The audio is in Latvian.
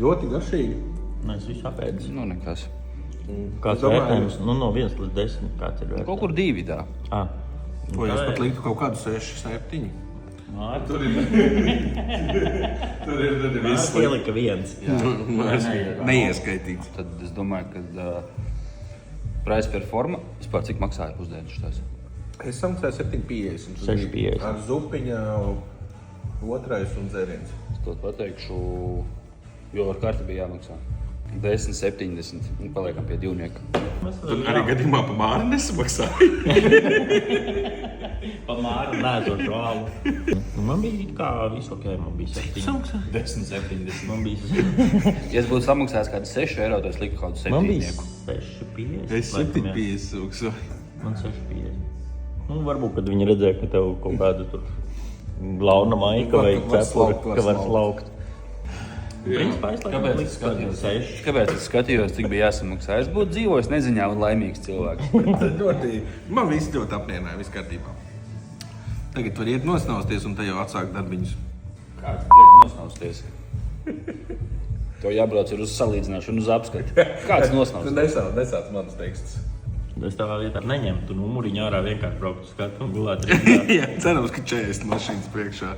Ļoti garšīgi. Nē, es visu apēdis. Nu, nekas. Kāds vērtējums? Nu, no 1 līdz 10. Kāds ir vērtējums? Kaut kur 2 tā. Ko es pat liktu kaut kādu 6, 7. Tur ir viss. Ielika 1. Neieskaitīts. Tad es domāju, ka price per forma vispār cik maksāja pusdienas šitās? Es samaksāju 7,50. 6,50. Ar zupiņa, otrais un dzēriens. Es to pateikšu, jo ar karti bija jāmaksā. 10,70 un paliekam pie divnieka. Tu arī gadījumā pa māri nesamaksāji. Pa māru nēzošu alu. Man bija kā visu ok, man bija 7. 10,70. Man bija Ja es būtu samaksājis kādu 6 eiro, tad es liku kādu 7 Man bija nieku. 6,50. Es 7,50 samaksāju. Man 6,50. Nu, varbūt, kad viņi redzēja, ka tev kaut kāda tur glauna maika vai cepura, ka var slaukt. Principā es laikam liku skatījos 6. Kāpēc es skatījos, cik bija jāsamaksā? Es būtu dzīvojis neziņā un laimīgs cilvēks. Man viss ļoti apmierināja, viss kārtībā. Tagad var iet nosnausties un te jau atsākt darbiņus. Kāds liek nosnausties? Tev jābrauc ir uz salīdzināšanu, uz apskati. Kāds Tu nosnausties? nesāc manas tekstus. Es tavā vietā neņemtu numuriņu ārā, vienkārši braukt uz skatu un gulēt. Jā, cerams, ka 40 mašīnas priekšā.